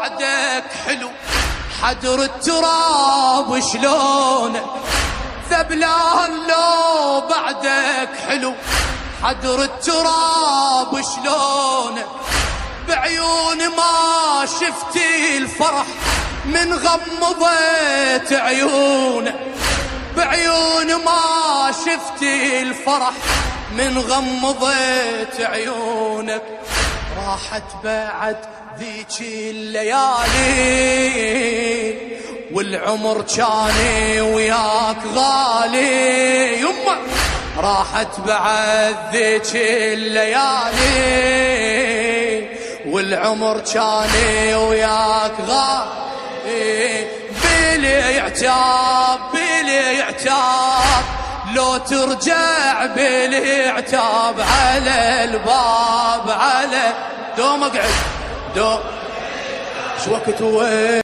بعدك حلو، حدر التراب شلونك ذبلان لو بعدك حلو، حدر التراب شلونك بعيون ما شفتي الفرح من غمضت عيونك، بعيون ما شفتي الفرح من غمضت عيونك. راحت بعد ذيك الليالي والعمر جاني وياك غالي يمه، راحت بعد ذيك الليالي والعمر جاني وياك غالي. بلي عتاب بلي عتاب لو ترجع بلي عتاب على الباب على دوم اقعد دوم شو وقت وين